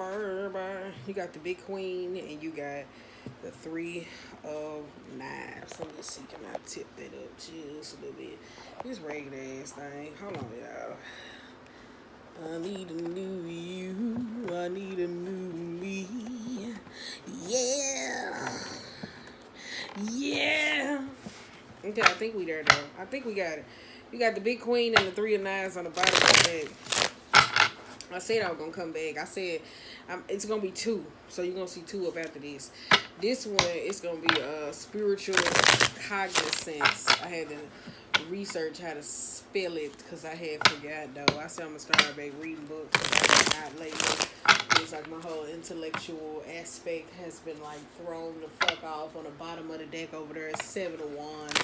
You got the big queen and you got the three of knives. Let me see, can I tip that up just a little bit? This regular ass thing. Hold on, y'all. I need a new you. I need a new me. Yeah. Yeah. Okay, I think we there though. I think we got it. You got the big queen and the three of knives on the bottom of the deck. I said I was gonna come back. I said it's gonna be two, so you're gonna see two up after this. This one is gonna be spiritual cognizance. I had to research how to spell it because I had forgot though. I said I'm gonna start back reading books. Not lately. It's like my whole intellectual aspect has been like thrown the fuck off on the bottom of the deck over there. It's Seven of Wands.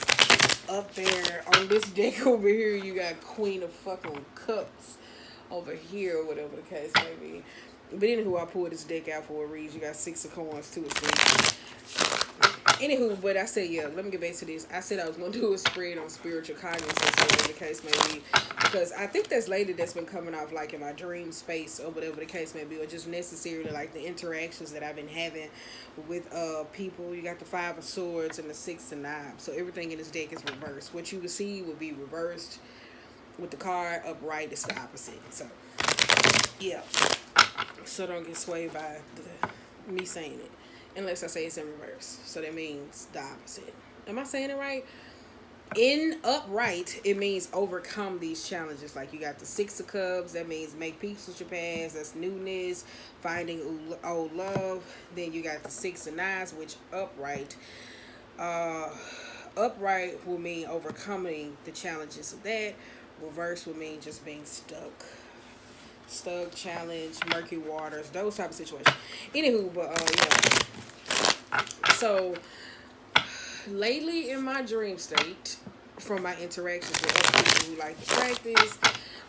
Up there on this deck over here, you got Queen of fucking Cups over here, or whatever the case may be. But anywho, I pulled this deck out for a reason. You got Six of Coins, Two of Swords. Anywho, but I said, yeah, let me get back to this. I said I was going to do a spread on spiritual cognizance, or whatever the case may be. Because I think that's lately that's been coming off like in my dream space, or whatever the case may be. Or just necessarily like the interactions that I've been having with people. You got the Five of Swords and the Six of Knives. So everything in this deck is reversed. What you would see would be reversed. With the card upright, it's the opposite. So, yeah. So don't get swayed by me saying it. Unless I say it's in reverse. So that means the opposite. Am I saying it right? In upright, it means overcome these challenges. Like you got the Six of Cups. That means make peace with your past. That's newness. Finding old love. Then you got the Six of Knives, which upright. Upright will mean overcoming the challenges of that. Reverse would mean just being stuck, challenge, murky waters, those type of situations. Anywho, but yeah. So lately in my dream state, from my interactions with other people who like to practice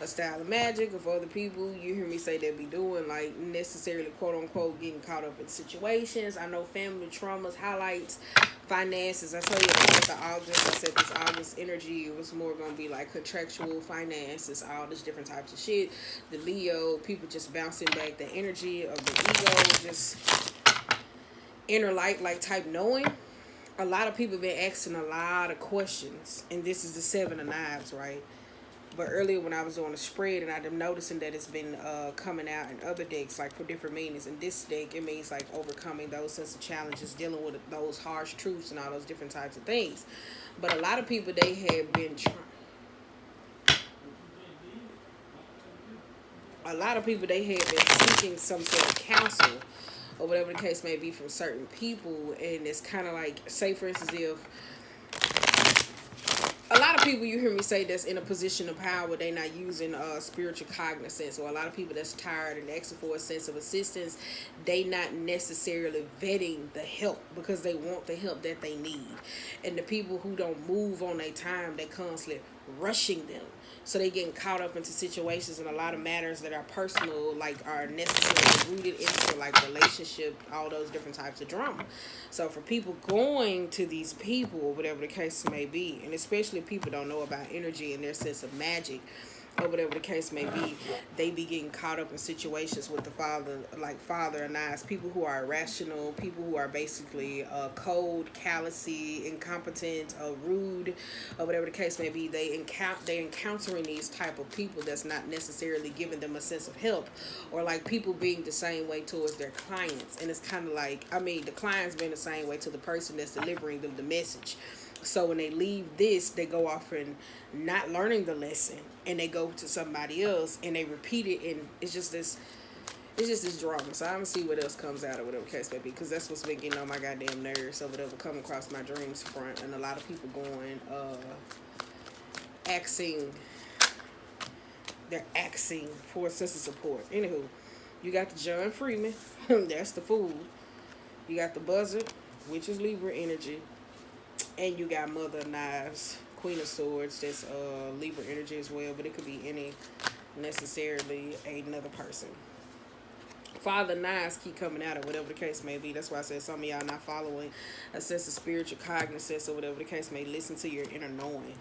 a style of magic, of other people, you hear me say they be doing like necessarily quote unquote getting caught up in situations. I know family traumas, highlights, finances. I told you about the August. I said this August energy was more gonna be like contractual finances, all this different types of shit. The Leo, people just bouncing back the energy of the ego, just inner light like type knowing. A lot of people been asking a lot of questions, and this is the Seven of Knives, right? But earlier when I was doing a spread and I'm noticing that it's been coming out in other decks like for different meanings. In this deck, it means like overcoming those sense of challenges, dealing with those harsh truths and all those different types of things. But a lot of people, they have been they have been seeking some sort of counsel or whatever the case may be from certain people. And it's kind of like, say for instance, if a lot of people you hear me say that's in a position of power, they not using spiritual cognizance, or a lot of people that's tired and asking for a sense of assistance, they not necessarily vetting the help because they want the help that they need. And the people who don't move on their time, they constantly rushing them. So they getting caught up into situations and a lot of matters that are personal, like are necessarily rooted into like relationship, all those different types of drama. So for people going to these people, or whatever the case may be, and especially if people don't know about energy and their sense of magic, or whatever the case may be, they be getting caught up in situations with the father and eyes, people who are irrational, people who are basically cold, callousy, incompetent, rude, or whatever the case may be. They encountering these type of people that's not necessarily giving them a sense of help, or like people being the same way towards their clients. And it's kind of like, I mean, the clients being the same way to the person that's delivering them the message. So when they leave this, they go off and not learning the lesson, and they go to somebody else and they repeat it, and it's just this drama. So I'm gonna see what else comes out, or whatever the case may be, because that's what's been getting on my goddamn nerves, or whatever come across my dreams front. And a lot of people going they're asking for a sense of support. Anywho, you got the John Freeman, that's the Fool. You got the Buzzard, which is Libra energy. And you got Mother of Knives, Queen of Swords, that's Libra energy as well, but it could be any necessarily another person. Father Knives keep coming out, or whatever the case may be. That's why I said some of y'all not following a sense of spiritual cognizance, or whatever the case may. Listen to your inner knowing.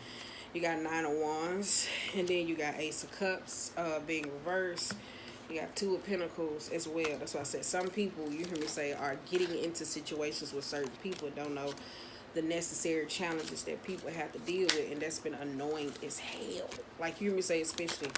You got Nine of Wands, and then you got Ace of Cups being reversed. You got Two of Pentacles as well. That's why I said some people, you hear me say, are getting into situations with certain people, don't know the necessary challenges that people have to deal with, and that's been annoying as hell. Like you hear me say, especially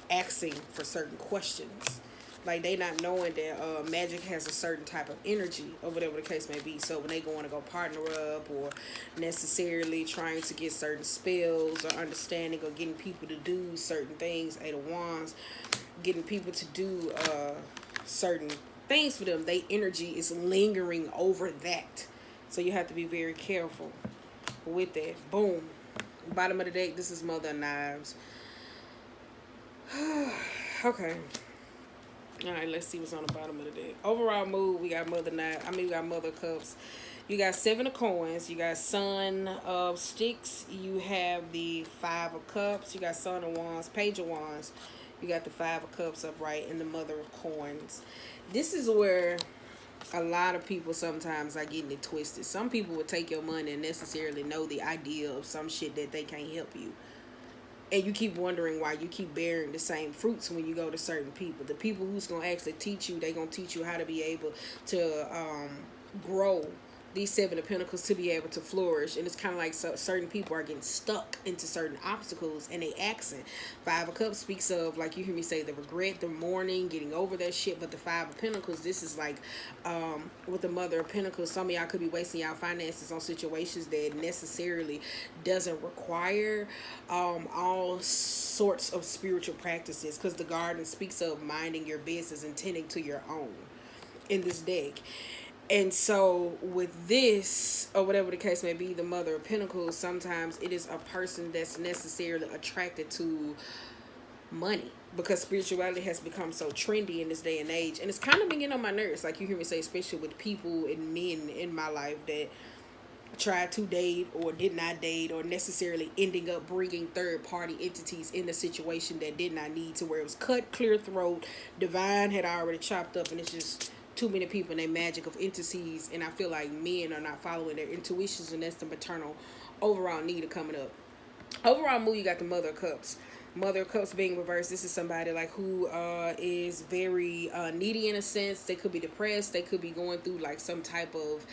asking for certain questions. Like they not knowing that magic has a certain type of energy or whatever the case may be. So when they want to go partner up or necessarily trying to get certain spells or understanding or getting people to do certain things, Eight of Wands, getting people to do certain things for them, their energy is lingering over that. So you have to be very careful with that. Boom. Bottom of the deck, this is Mother of Knives. Okay. Alright, let's see what's on the bottom of the deck. Overall mood, we got Mother Knives. We got Mother of Cups. You got Seven of Coins. You got Son of Sticks. You have the Five of Cups. You got Son of Wands, Page of Wands. You got the Five of Cups upright and the Mother of Coins. This is where a lot of people sometimes are getting it twisted. Some people would take your money and necessarily know the idea of some shit that they can't help you. And you keep wondering why you keep bearing the same fruits when you go to certain people. The people who's going to actually teach you, they're going to teach you how to be able to grow these Seven of Pentacles, to be able to flourish. And it's kind of like certain people are getting stuck into certain obstacles and they accent. Five of Cups speaks of, like you hear me say, the regret, the mourning, getting over that shit. But the Five of Pentacles, this is like with the Mother of Pentacles, some of y'all could be wasting y'all finances on situations that necessarily doesn't require all sorts of spiritual practices, because the garden speaks of minding your business and tending to your own in this deck. And so with this, or whatever the case may be, the Mother of Pentacles, sometimes it is a person that's necessarily attracted to money, because spirituality has become so trendy in this day and age. And it's kind of been getting on my nerves, like you hear me say, especially with people and men in my life that tried to date or did not date, or necessarily ending up bringing third party entities in the situation that did not need to, where it was cut, clear throat, divine had already chopped up, and it's just too many people and their magic of entities. And I feel like men are not following their intuitions, and that's the maternal overall need of coming up. Overall mood, you got the Mother of Cups. Mother of Cups being reversed, this is somebody like who is very needy in a sense. They could be depressed, they could be going through like some type of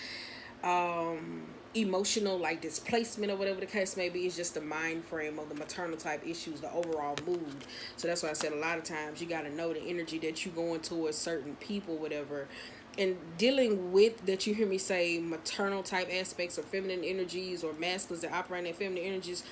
emotional like displacement or whatever the case may be. It's just the mind frame of the maternal type issues, the overall mood. So that's why I said a lot of times you got to know the energy that you going towards certain people, whatever, and dealing with that. You hear me say maternal type aspects or feminine energies, or masculines that operate in feminine energies.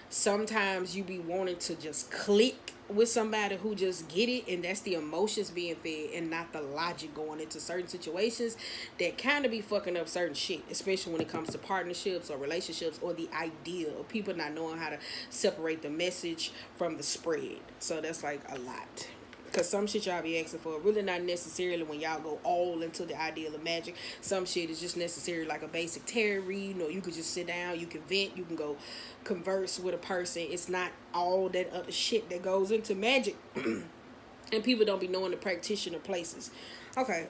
Sometimes you be wanting to just click with somebody who just get it, and that's the emotions being fed and not the logic going into certain situations that kind of be fucking up certain shit, especially when it comes to partnerships or relationships, or the idea of people not knowing how to separate the message from the spread. So that's like a lot. Because some shit y'all be asking for, really not necessarily when y'all go all into the ideal of magic. Some shit is just necessary, like a basic tarot reading, or you could just sit down, you can vent, you can go converse with a person. It's not all that other shit that goes into magic. And people don't be knowing the practitioner places. Okay.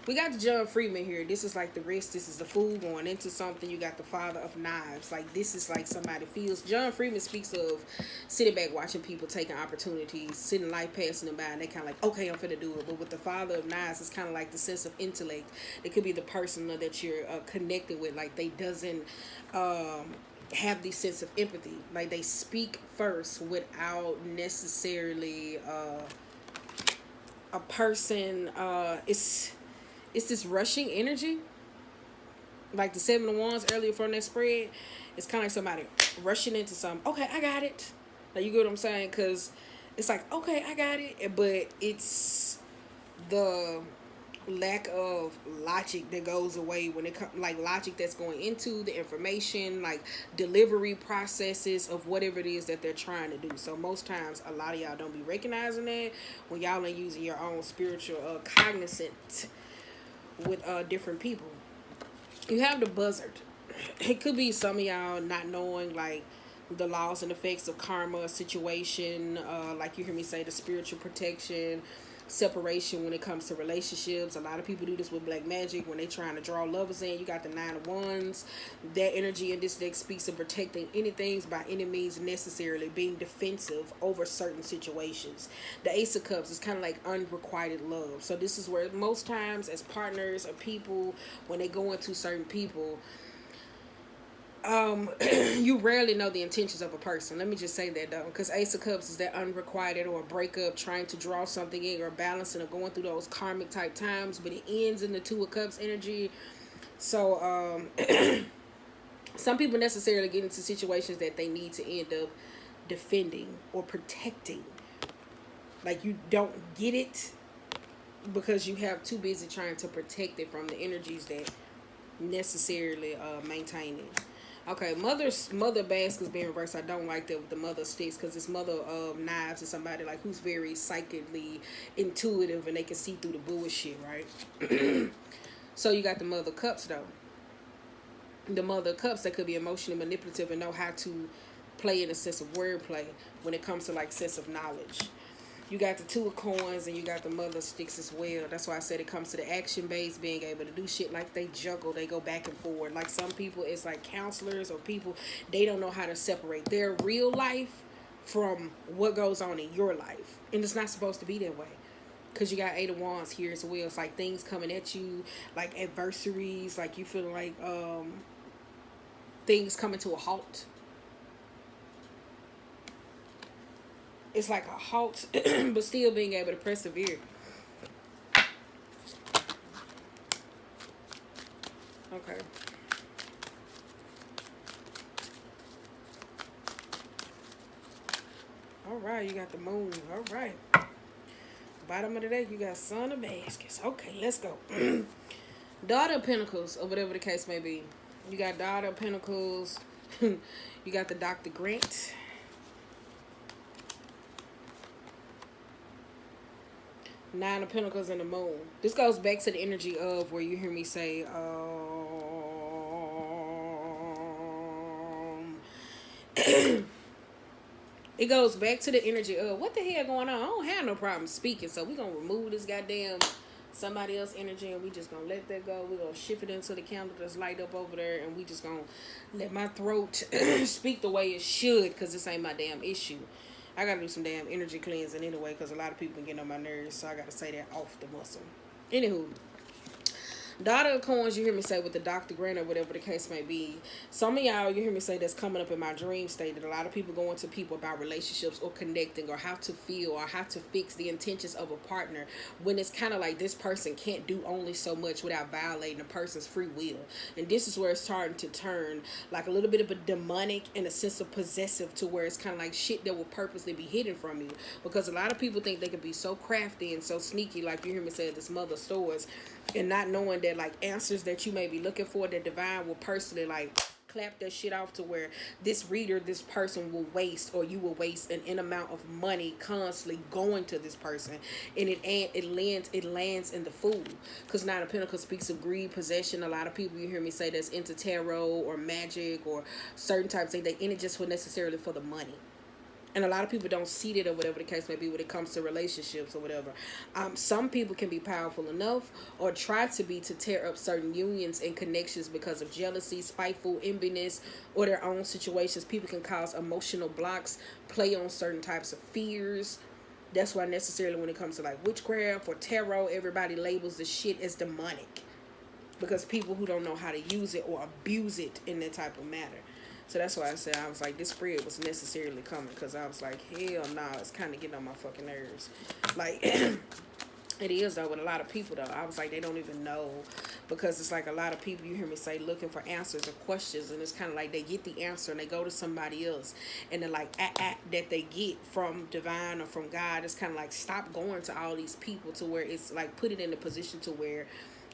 We got the John Freeman here. This is like the rest. This is the fool going into something. You got the Father of Knives. Like this is like somebody feels. John Freeman speaks of sitting back watching people taking opportunities, sitting life passing them by, and they kind of like, okay, I'm finna do it. But with the Father of Knives, it's kind of like the sense of intellect. It could be the person that you're connected with. Like they doesn't have the sense of empathy. Like they speak first without necessarily a person. It's this rushing energy. Like the Seven of Wands earlier from that spread. It's kind of like somebody rushing into something. Okay, I got it. Like, you get what I'm saying? Because it's like, okay, I got it. But it's the lack of logic that goes away when it comes, like logic that's going into the information, like delivery processes of whatever it is that they're trying to do. So most times a lot of y'all don't be recognizing that when y'all ain't using your own spiritual cognizance with different people. You have the Buzzard. It could be some of y'all not knowing like the laws and effects of karma situation, like you hear me say, the spiritual protection, separation when it comes to relationships. A lot of people do this with black magic when they trying to draw lovers in. You got the 9 of Wands. That energy in this deck speaks of protecting anything by any means necessarily, being defensive over certain situations. The Ace of Cups is kind of like unrequited love. So this is where most times as partners or people, when they go into certain people, you rarely know the intentions of a person. Let me just say that though, because Ace of Cups is that unrequited or a breakup, trying to draw something in or balancing or going through those karmic type times, but it ends in the 2 of Cups energy. So some people necessarily get into situations that they need to end up defending or protecting. Like you don't get it because you have too busy trying to protect it from the energies that necessarily maintain it. Okay, mother baskets being reversed. I don't like that with the mother sticks because this mother of knives is somebody like who's very psychically intuitive and they can see through the bullshit, right? So you got the mother of cups though. The mother of cups that could be emotionally manipulative and know how to play in a sense of wordplay when it comes to like sense of knowledge. You got the 2 of Coins and you got the mother of sticks as well. That's why I said it comes to the action base, being able to do shit like they juggle, they go back and forward. Like some people, it's like counselors or people, they don't know how to separate their real life from what goes on in your life. And it's not supposed to be that way. Because you got 8 of Wands here as well. It's like things coming at you, like adversaries, like you feel like things coming to a halt. It's like a halt, but still being able to persevere. Okay. All right, you got the moon. All right. Bottom of the deck, you got Son of Baskets. Okay, let's go. Daughter of Pentacles, or whatever the case may be. You got Daughter of Pentacles. You got the Dr. Grant. Nine of Pentacles and the Moon. This goes back to the energy of where you hear me say, it goes back to the energy of what the hell going on. I don't have no problem speaking, so we're gonna remove this goddamn somebody else energy and we just gonna let that go. We're gonna shift it into the candle that's light up over there, and we just gonna let my throat speak the way it should, because this ain't my damn issue. I gotta do some damn energy cleansing anyway, because a lot of people get on my nerves, so I gotta say that off the muscle. Anywho, Daughter of Coins, you hear me say with the Dr. Grant or whatever the case may be. Some of y'all, you hear me say that's coming up in my dream state, that a lot of people go into people about relationships or connecting or how to feel or how to fix the intentions of a partner, when it's kind of like this person can't do only so much without violating a person's free will. And this is where it's starting to turn like a little bit of a demonic and a sense of possessive, to where it's kind of like shit that will purposely be hidden from you, because a lot of people think they can be so crafty and so sneaky, like you hear me say at this mother stores, and not knowing that like answers that you may be looking for, that divine will personally like clap that shit off, to where this reader, this person will waste, or you will waste an amount of money constantly going to this person, and it lands in the Fool, because Nine of Pentacles speaks of greed, possession. A lot of people, you hear me say, that's into tarot or magic or certain types of things, they in it just for necessarily for the money. And a lot of people don't see it, or whatever the case may be, when it comes to relationships or whatever. Some people can be powerful enough, or try to be, to tear up certain unions and connections because of jealousy, spiteful, enviness, or their own situations. People can cause emotional blocks, play on certain types of fears. That's why necessarily when it comes to like witchcraft or tarot, everybody labels the shit as demonic, because people who don't know how to use it or abuse it in that type of manner. So that's why I said, I was like, this spread was necessarily coming, because I was like, hell nah, it's kind of getting on my fucking nerves. Like, it is though with a lot of people though. I was like, they don't even know, because it's like a lot of people, you hear me say, looking for answers or questions, and it's kind of like they get the answer and they go to somebody else, and then like that they get from divine or from God, it's kind of like, stop going to all these people, to where it's like put it in a position to where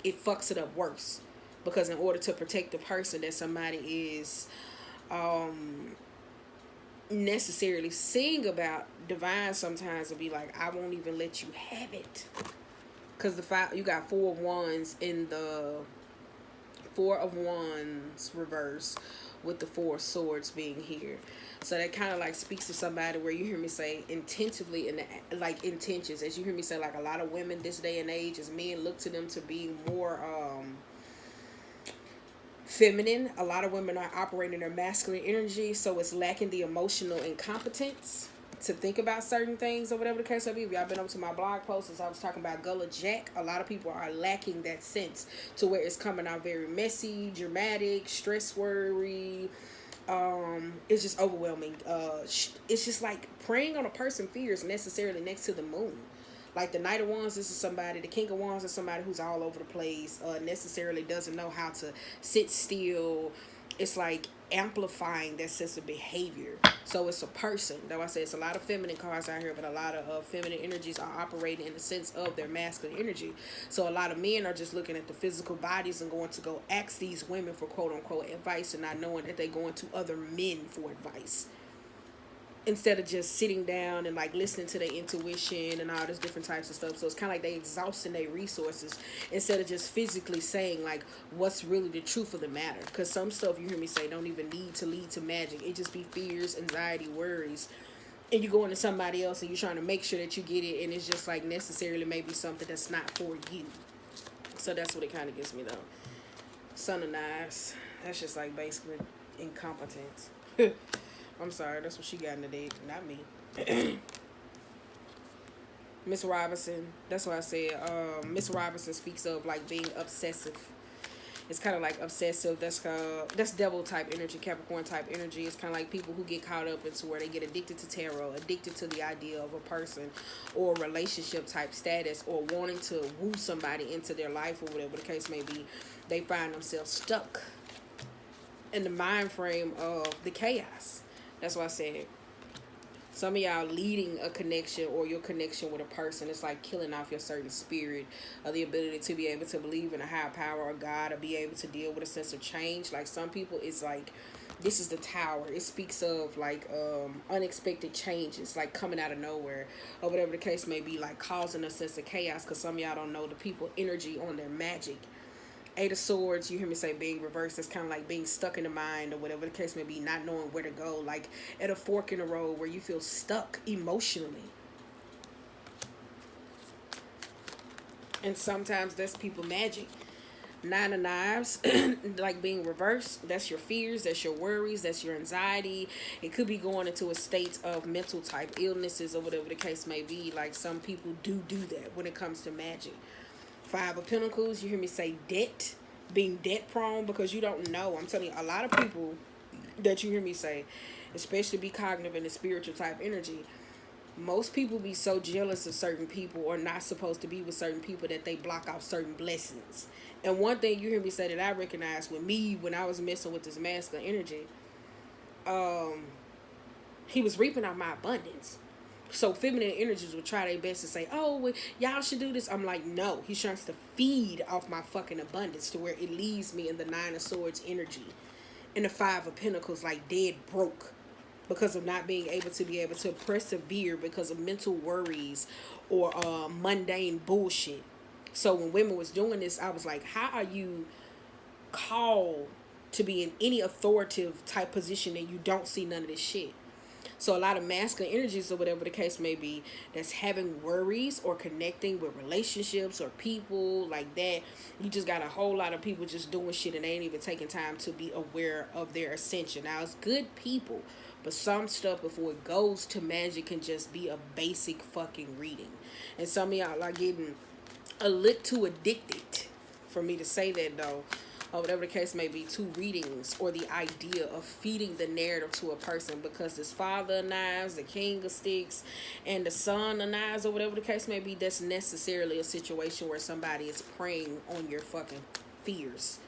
it fucks it up worse. Because in order to protect the person that somebody is necessarily seeing about, divine sometimes will be like, I won't even let you have it, because you got 4 of Wands in the 4 of Wands reverse with the Four of Swords being here. So that kind of like speaks to somebody where you hear me say intentively and like intentions, as you hear me say, like a lot of women this day and age, as men look to them to be more feminine. A lot of women are operating their masculine energy, so it's lacking the emotional incompetence to think about certain things or whatever the case may be. If y'all been up to my blog posts as I was talking about Gullah Jack, a lot of people are lacking that sense to where it's coming out very messy, dramatic, stress worry. It's just overwhelming. It's just like preying on a person's fears necessarily next to the moon. Like the Knight of Wands, this is somebody, the King of Wands is somebody who's all over the place, necessarily doesn't know how to sit still. It's like amplifying that sense of behavior. So it's a person. Though I say it's a lot of feminine cards out here, but a lot of feminine energies are operating in the sense of their masculine energy. So a lot of men are just looking at the physical bodies and going to go ask these women for quote unquote advice and not knowing that they're going to other men for advice, instead of just sitting down and like listening to their intuition and all this different types of stuff. So it's kind of like they exhausting their resources instead of just physically saying like what's really the truth of the matter. Because some stuff you hear me say don't even need to lead to magic. It just be fears, anxiety, worries, and you go into somebody else and you're trying to make sure that you get it, and it's just like necessarily maybe something that's not for you. So that's what it kind of gives me though. Son of Knives, that's just like basically incompetence. I'm sorry, that's what she got in the day, not me. Miss Robinson, that's what I said. Miss Robinson speaks of like being obsessive. It's kind of like obsessive. That's devil type energy, Capricorn type energy. It's kind of like people who get caught up into where they get addicted to tarot, addicted to the idea of a person or relationship type status, or wanting to woo somebody into their life or whatever the case may be. They find themselves stuck in the mind frame of the chaos. That's why I said some of y'all leading a connection or your connection with a person, it's like killing off your certain spirit, or the ability to be able to believe in a higher power or God, or be able to deal with a sense of change. Like some people, it's like this is the Tower. It speaks of like unexpected changes, like coming out of nowhere or whatever the case may be, like causing a sense of chaos. Because some of y'all don't know the people energy on their magic. Eight of Swords, you hear me say being reversed, it's kind of like being stuck in the mind or whatever the case may be, not knowing where to go, like at a fork in the road where you feel stuck emotionally. And sometimes that's people magic. Nine of Knives, like being reversed, that's your fears, that's your worries, that's your anxiety. It could be going into a state of mental type illnesses or whatever the case may be. Like some people do that when it comes to magic. Five of Pentacles, you hear me say debt, being debt prone because you don't know. I'm telling you, a lot of people that you hear me say, especially be cognitive and the spiritual type energy, most people be so jealous of certain people or not supposed to be with certain people that they block out certain blessings. And one thing you hear me say that I recognize with me when I was messing with this masculine energy, he was reaping out my abundance. So feminine energies will try their best to say, oh, well, y'all should do this. I'm like, no. He's trying to feed off my fucking abundance to where it leaves me in the Nine of Swords energy. In the Five of Pentacles, like dead broke. Because of not being able to persevere because of mental worries or mundane bullshit. So when women was doing this, I was like, how are you called to be in any authoritative type position and you don't see none of this shit? So a lot of masculine energies or whatever the case may be that's having worries or connecting with relationships or people like that. You just got a whole lot of people just doing shit and they ain't even taking time to be aware of their ascension. Now it's good people, but some stuff before it goes to magic can just be a basic fucking reading. And some of y'all are getting a little too addicted for me to say that though. Or whatever the case may be, to readings or the idea of feeding the narrative to a person, because this Father of Knives, the King of Sticks, and the Son of Knives, or whatever the case may be, that's necessarily a situation where somebody is preying on your fucking fears,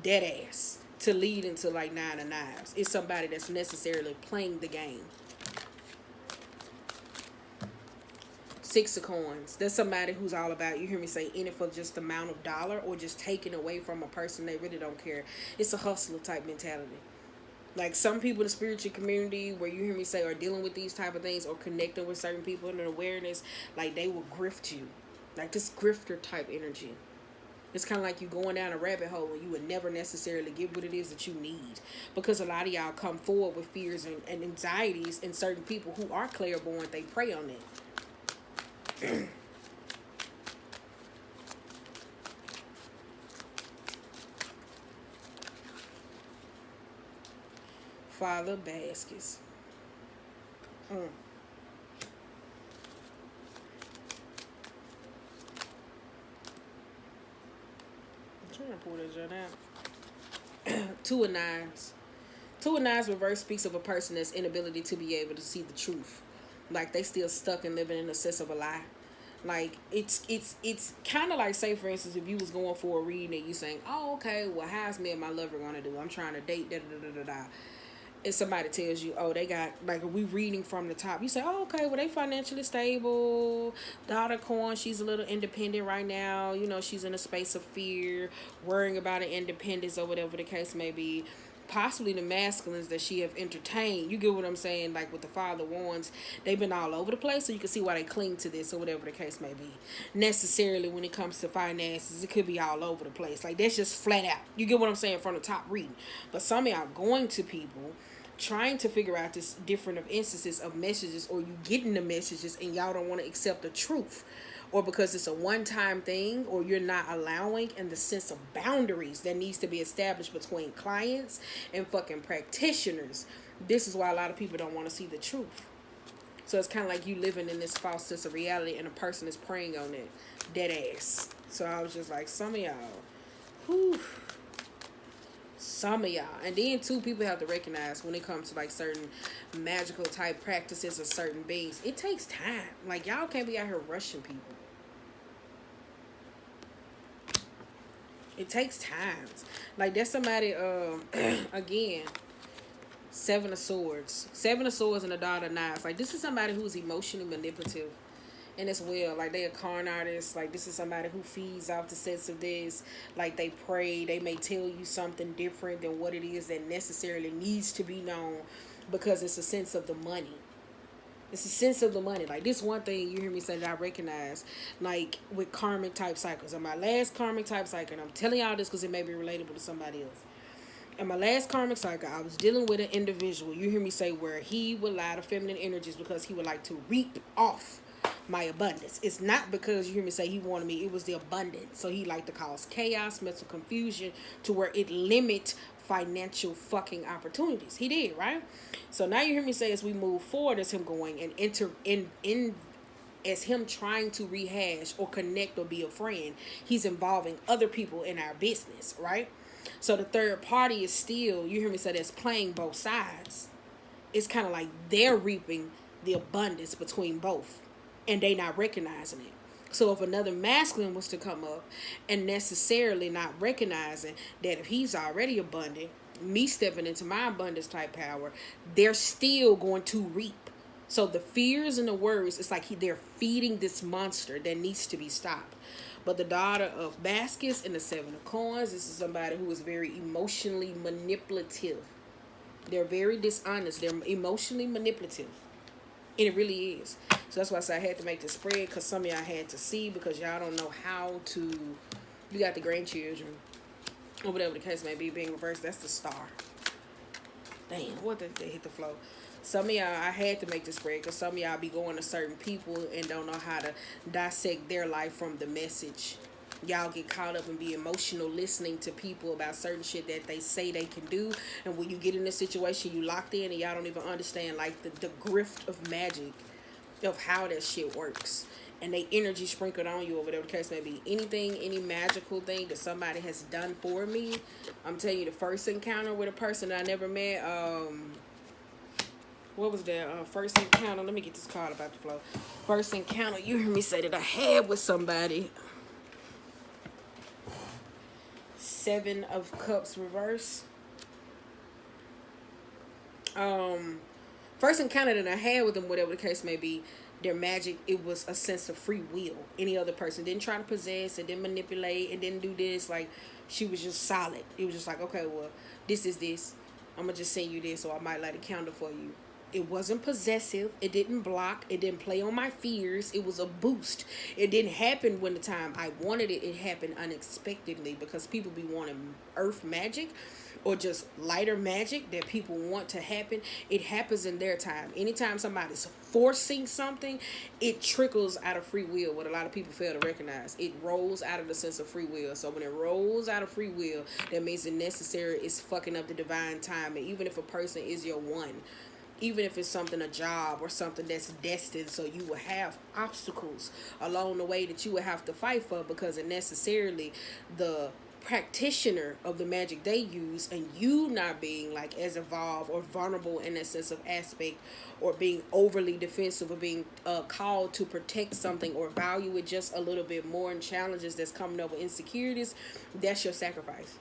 dead ass, to lead into like Nine of Knives. It's somebody that's necessarily playing the game. Six of Coins, that's somebody who's all about, you hear me say, in it for just the amount of dollar or just taking away from a person they really don't care. It's a hustler type mentality. Like some people in the spiritual community where you hear me say are dealing with these type of things or connecting with certain people in an awareness, like they will grift you. Like this grifter type energy. It's kind of like you going down a rabbit hole and you would never necessarily get what it is that you need. Because a lot of y'all come forward with fears and anxieties, and certain people who are clairvoyant, they prey on it. Father baskets. Mm. I'm trying to pull this out. Two of Nines. Two of Nines reverse speaks of a person that's inability to be able to see the truth. Like they still stuck and living in the sense of a lie. Like it's kind of like, say for instance, if you was going for a reading and you saying, oh okay, well how's me and my lover gonna do, I'm trying to date, da da da da da, and somebody tells you, oh, they got, like, we reading from the top, you say, oh, okay, well, they financially stable, daughter coin, she's a little independent right now, you know, she's in a space of fear, worrying about her independence or whatever the case may be. Possibly the masculines that she have entertained, you get what I'm saying, like with the father wands, they've been all over the place, so you can see why they cling to this or whatever the case may be. Necessarily when it comes to finances, it could be all over the place, like that's just flat out, you get what I'm saying, from the top reading. But some of y'all going to people trying to figure out this different of instances of messages, or you getting the messages and y'all don't want to accept the truth, or because it's a one-time thing, or you're not allowing in the sense of boundaries that needs to be established between clients and fucking practitioners. This is why a lot of people don't want to see the truth. So it's kind of like you living in this false sense of reality and a person is preying on it dead ass. So I was just like, some of y'all, whew, some of y'all. And then too, people have to recognize when it comes to like certain magical type practices or certain beings, it takes time. Like y'all can't be out here rushing people. It takes time. Like there's somebody again, Seven of Swords. Seven of Swords and a Daughter of Knives. Like this is somebody who's emotionally manipulative. And as well, like they a con artist. Like this is somebody who feeds off the sense of this. Like they pray, they may tell you something different than what it is that necessarily needs to be known, because it's a sense of the money. It's a sense of the money. Like this one thing you hear me say that I recognize, like with karmic type cycles. In my last karmic type cycle, and I'm telling y'all this because it may be relatable to somebody else. In my last karmic cycle, I was dealing with an individual, you hear me say, where he would lie to feminine energies because he would like to reap off my abundance. It's not because you hear me say he wanted me, it was the abundance. So he liked to cause chaos, mental confusion, to where it limit financial fucking opportunities. He did, right? So now you hear me say, as we move forward, as him going and enter in as him trying to rehash or connect or be a friend, he's involving other people in our business, right? So the third party is still, you hear me say, that's playing both sides. It's kind of like they're reaping the abundance between both, and they not recognizing it. So if another masculine was to come up and necessarily not recognizing that if he's already abundant, me stepping into my abundance type power, they're still going to reap. So the fears and the worries, it's like they're feeding this monster that needs to be stopped. But the Daughter of Baskets and the Seven of Coins, this is somebody who is very emotionally manipulative. They're very dishonest. They're emotionally manipulative. And it really is. So that's why I said I had to make the spread, because some of y'all had to see, because y'all don't know how to. You got the grandchildren, or whatever the case may be, being reversed. That's the star. Damn, what did they hit the flow? Some of y'all, I had to make the spread, because some of y'all be going to certain people and don't know how to dissect their life from the message. Y'all get caught up and be emotional listening to people about certain shit that they say they can do, and when you get in this situation, you locked in and y'all don't even understand like the grift of magic of how that shit works, and they energy sprinkled on you or whatever the case may be. Anything, any magical thing that somebody has done for me, I'm telling you, the first encounter with a person that I never met, what was that first encounter, let me get this card about the flow. First encounter you hear me say that I had with somebody, Seven of Cups reverse. First encounter that I had with them, whatever the case may be, their magic, it was a sense of free will. Any other person didn't try to possess, and didn't manipulate, and didn't do this. Like, she was just solid. It was just like, okay, well, this is this. I'm going to just send you this, or I might light a candle for you. It wasn't possessive. It didn't block. It didn't play on my fears. It was a boost. It didn't happen when the time I wanted it. It happened unexpectedly because people be wanting earth magic or just lighter magic that people want to happen. It happens in their time. Anytime somebody's forcing something, it trickles out of free will, what a lot of people fail to recognize. It rolls out of the sense of free will. So when it rolls out of free will, that means it necessary is fucking up the divine time. And even if a person is your one, even if it's something, a job or something that's destined, so you will have obstacles along the way that you will have to fight for, because it necessarily the practitioner of the magic they use, and you not being like as evolved or vulnerable in that sense of aspect, or being overly defensive, or being called to protect something or value it just a little bit more, and challenges that's coming up with insecurities, that's your sacrifice.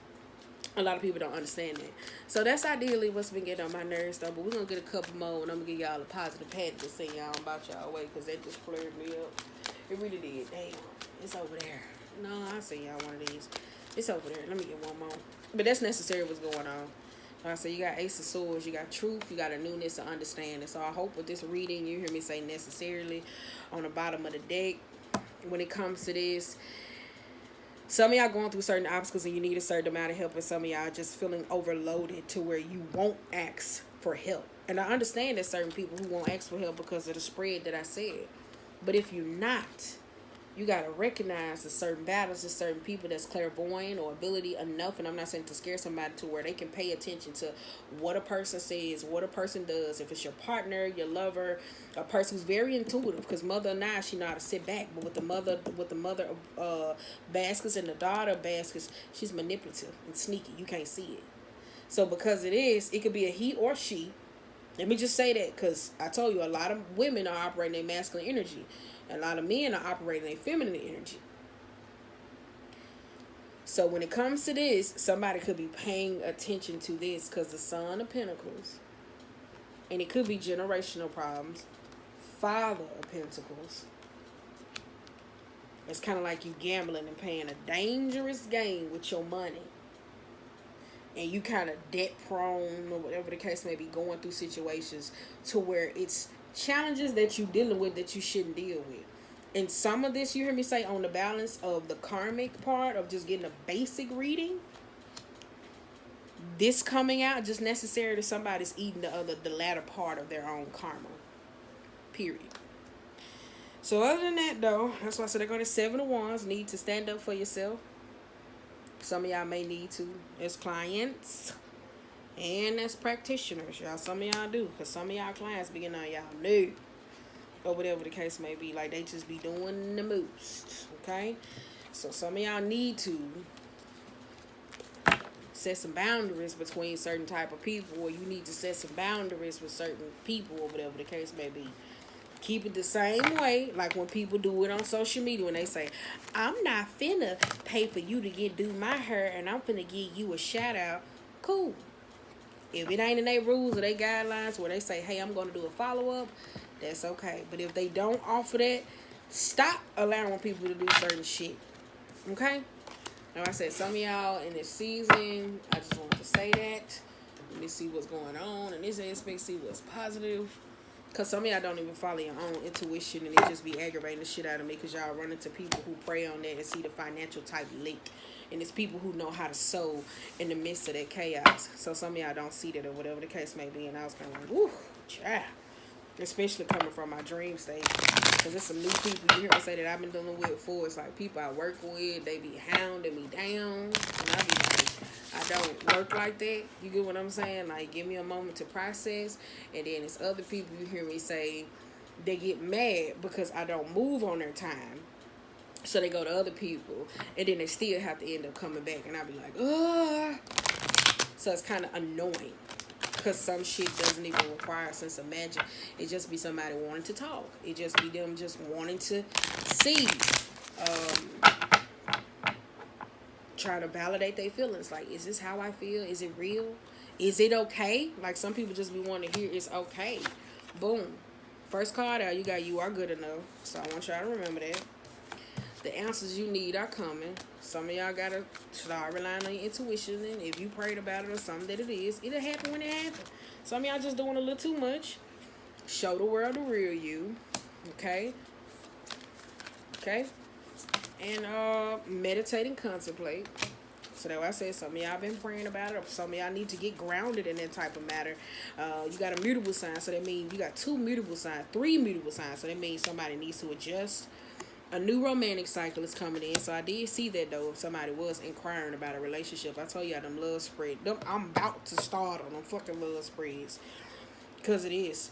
A lot of people don't understand that. So that's ideally what's been getting on my nerves, though. But we're going to get a couple more, and I'm going to give y'all a positive pat to send y'all about y'all way, because that just flared me up. It really did. Damn. It's over there. No, I'll send y'all one of these. It's over there. Let me get one more. But that's necessary what's going on. Like I said, you got Ace of Swords, you got truth, you got a newness of understanding. So I hope with this reading, you hear me say necessarily on the bottom of the deck. When it comes to this, some of y'all going through certain obstacles and you need a certain amount of help, and some of y'all just feeling overloaded to where you won't ask for help. And I understand that certain people who won't ask for help because of the spread that I said. But if you're not, you got to recognize that certain battles and certain people that's clairvoyant or ability enough, and I'm not saying to scare somebody, to where they can pay attention to what a person says, what a person does. If it's your partner, your lover, a person who's very intuitive, because mother and I, she know how to sit back, but with the mother baskets and the daughter baskets, she's manipulative and sneaky. You can't see it. So because it could be a he or she. Let me just say that, because I told you a lot of women are operating their masculine energy. A lot of men are operating their feminine energy. So when it comes to this, somebody could be paying attention to this, because the Son of Pentacles, and it could be generational problems, Father of Pentacles. It's kind of like you gambling and playing a dangerous game with your money. And you kind of debt prone, or whatever the case may be, going through situations to where it's challenges that you're dealing with that you shouldn't deal with. And some of this, you hear me say, on the balance of the karmic part of just getting a basic reading, this coming out just necessary to somebody's eating the latter part of their own karma. Period. So other than that, though, that's why I said they're going to 7 of Wands. Need to stand up for yourself. Some of y'all may need to as clients and as practitioners. Y'all, some of y'all do, because some of y'all clients be getting on y'all new, or whatever the case may be. Like, they just be doing the most. Okay? So some of y'all need to set some boundaries between certain type of people, or you need to set some boundaries with certain people, or whatever the case may be. Keep it the same way, like when people do it on social media, when they say, I'm not finna pay for you to do my hair, and I'm finna give you a shout out. Cool. If it ain't in their rules or their guidelines where they say, hey, I'm going to do a follow-up, that's okay. But if they don't offer that, stop allowing people to do certain shit. Okay? Like I said, some of y'all in this season, I just want to say that. Let me see what's going on in this aspect, see what's positive. Because some of y'all don't even follow your own intuition, and it just be aggravating the shit out of me, because y'all run into people who prey on that and see the financial type link. And it's people who know how to sow in the midst of that chaos. So some of y'all don't see that, or whatever the case may be. And I was kind of like, woo, child. Especially coming from my dream state. Because there's some new people, you hear me say, that I've been dealing with before. It's like people I work with, they be hounding me down. And I be like, I don't work like that. You get what I'm saying? Like, give me a moment to process. And then it's other people, you hear me say, they get mad because I don't move on their time. So they go to other people, and then they still have to end up coming back. And I be like, ugh. So it's kind of annoying, because some shit doesn't even require a sense of magic. It just be somebody wanting to talk. It just be them just wanting to see. Trying to validate their feelings. Like, is this how I feel? Is it real? Is it okay? Like, some people just be wanting to hear it's okay. Boom. First card out, you are good enough. So I want y'all to remember that. The answers you need are coming. Some of y'all gotta start relying on your intuition, and if you prayed about it or something that it is, it'll happen when it happens. Some of y'all just doing a little too much. Show the world the real you. Okay. Okay. And meditate and contemplate. So that's why I said some of y'all been praying about it. Or some of y'all need to get grounded in that type of matter. You got a mutable sign, so that means you got 2 mutable signs, 3 mutable signs. So that means somebody needs to adjust. A new romantic cycle is coming in. So I did see that though. If somebody was inquiring about a relationship, I told y'all them love spread. I'm about to start on them fucking love spreads, cause it is.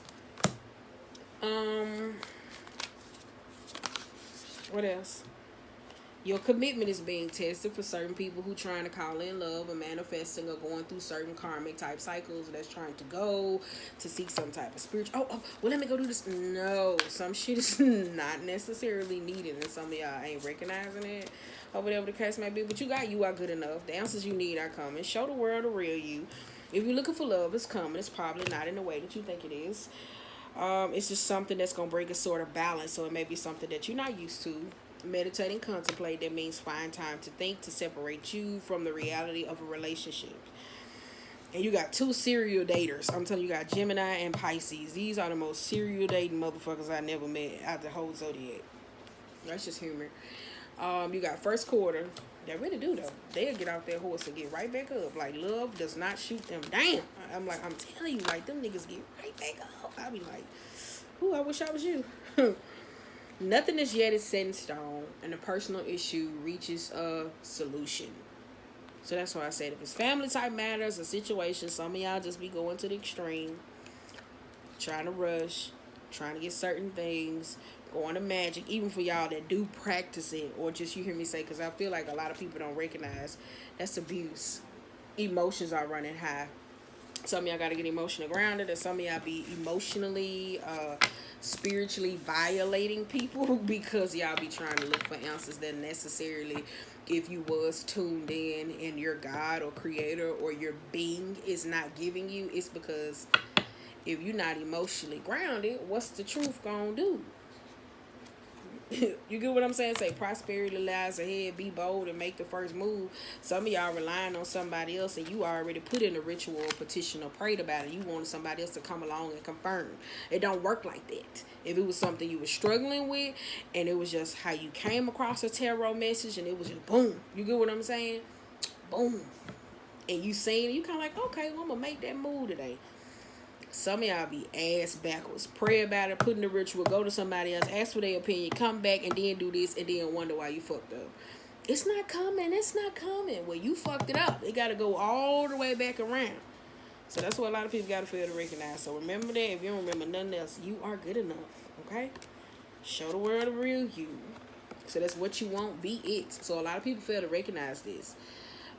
Um, what else? Your commitment is being tested for certain people who trying to call in love or manifesting or going through certain karmic type cycles that's trying to go to seek some type of spiritual. Well, let me go do this. No, some shit is not necessarily needed, and some of y'all ain't recognizing it or whatever the case may be. But you are good enough. The answers you need are coming. Show the world the real you. If you're looking for love, it's coming. It's probably not in the way that you think it is. It's just something that's gonna bring a sort of balance, so it may be something that you're not used to. Meditate and contemplate. That means find time to think, to separate you from the reality of a relationship. And you got 2 serial daters. I'm telling you, got Gemini and Pisces. These are the most serial dating motherfuckers I never met out the whole zodiac. That's just humor. You got first quarter. They really do though. They'll get off their horse and get right back up. Like, love does not shoot them down. I'm telling you, like, them niggas get right back up. I be like, ooh, I wish I was you. Nothing as yet is set in stone, and the personal issue reaches a solution. So that's why I said if it's family type matters or situations, some of y'all just be going to the extreme, trying to rush, trying to get certain things, going to magic, even for y'all that do practice it, or just you hear me say, because I feel like a lot of people don't recognize that's abuse. Emotions are running high. Some of y'all got to get emotionally grounded, and some of y'all be emotionally, spiritually violating people because y'all be trying to look for answers that necessarily, if you was tuned in and your God or creator or your being is not giving you, it's because if you're not emotionally grounded, what's the truth gonna do? You get what I'm saying? Say prosperity lies ahead, be bold and make the first move. Some of y'all relying on somebody else, and you already put in a ritual or petition or prayed about it. You wanted somebody else to come along and confirm. It don't work like that. If it was something you were struggling with and it was just how you came across a tarot message and it was just boom, you get what I'm saying? Boom. And you saying, you kind of like, okay, well, I'm going to make that move today. Some of y'all be ass backwards. Pray about it, put in the ritual, go to somebody else, ask for their opinion, come back and then do this and then wonder why you fucked up. It's not coming. It's not coming. Well, you fucked it up. It got to go all the way back around. So that's what a lot of people got to fail to recognize. So remember that. If you don't remember nothing else, you are good enough. Okay? Show the world the real you. So that's what you want. Be it. So a lot of people fail to recognize this.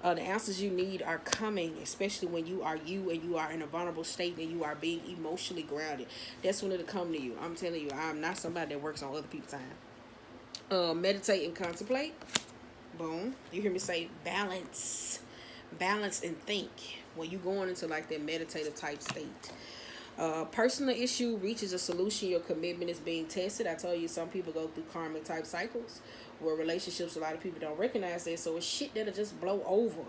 The answers you need are coming, especially when you are you and you are in a vulnerable state and you are being emotionally grounded. That's when it'll come to you. I'm telling you, I'm not somebody that works on other people's time. Meditate and contemplate. Boom. You hear me say balance. Balance and think. When you going into like that meditative type state. Personal issue reaches a solution. Your commitment is being tested. I told you some people go through karmic type cycles where relationships, a lot of people don't recognize that. So it's shit that'll just blow over.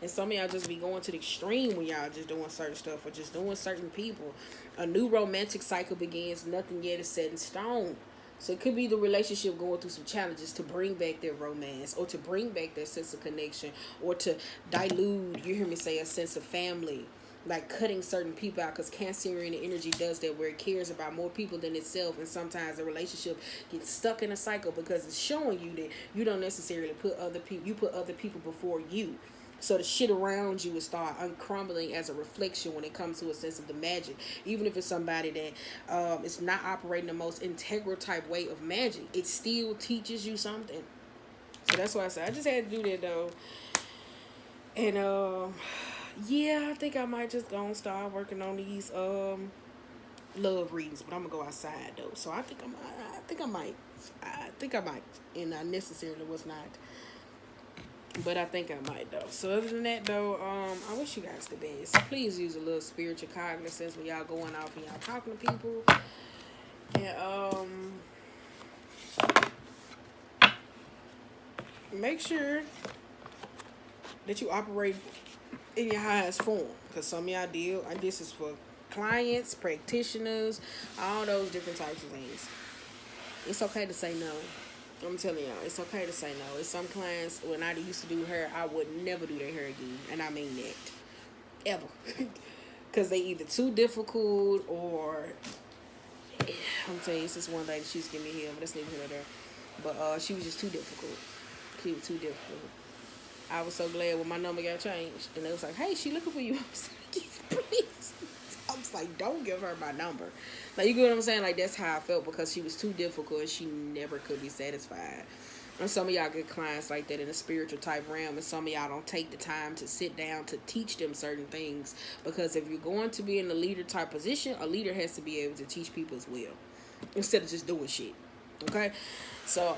And some of y'all just be going to the extreme when y'all just doing certain stuff or just doing certain people. A new romantic cycle begins. Nothing yet is set in stone. So it could be the relationship going through some challenges to bring back their romance or to bring back their sense of connection or to dilute, you hear me say, a sense of family. Like cutting certain people out, because Cancerian energy does that, where it cares about more people than itself, and sometimes the relationship gets stuck in a cycle because it's showing you that you don't necessarily put other people, you put other people before you. So the shit around you will start uncrumbling as a reflection when it comes to a sense of the magic. Even if it's somebody that is not operating the most integral type way of magic, it still teaches you something. So that's why I said I just had to do that though. And yeah, I think I might just go and start working on these love readings, but I'm gonna go outside though. So I think I might, and I necessarily was not, but I think I might though. So other than that though, I wish you guys the best. Please use a little spiritual cognizance when y'all going off and y'all talking to people, and make sure that you operate in your highest form, because some of y'all deal, and this is for clients, practitioners, all those different types of things. It's okay to say no. I'm telling y'all, it's okay to say no. It's some clients, when I used to do hair, I would never do their hair again. And I mean that. Ever. Because they either too difficult or... I'm telling you, it's this one lady, she was giving me here, but let's leave her there. But she was just too difficult. She was too difficult. I was so glad when my number got changed. And they was like, hey, she looking for you. I was like, please. I was like, don't give her my number. Like, you get what I'm saying? Like, that's how I felt, because she was too difficult and she never could be satisfied. And some of y'all get clients like that in the spiritual type realm, and some of y'all don't take the time to sit down to teach them certain things. Because if you're going to be in a leader type position, a leader has to be able to teach people as well, instead of just doing shit. Okay? So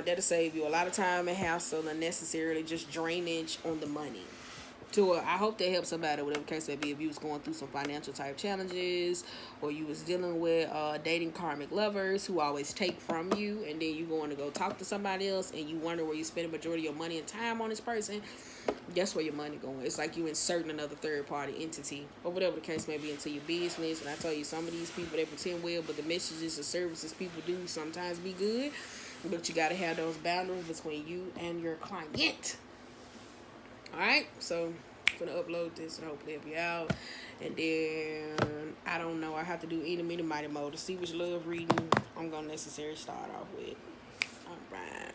that'll save you a lot of time and hassle, and necessarily just drainage on the money. I hope that helps somebody, whatever case may be. If you was going through some financial type challenges, or you was dealing with dating karmic lovers who always take from you, and then you going to go talk to somebody else, and you wonder where you spend the majority of your money and time on this person, guess where your money going? It's like you inserting another third party entity, or whatever the case may be, into your business. And I tell you, some of these people, they pretend well, but the messages and services people do sometimes be good, but you got to have those boundaries between you and your client. Alright, so I'm gonna upload this and hopefully help you out. And then, I don't know, I have to do any mighty mode to see which love reading I'm gonna necessarily start off with. Alright.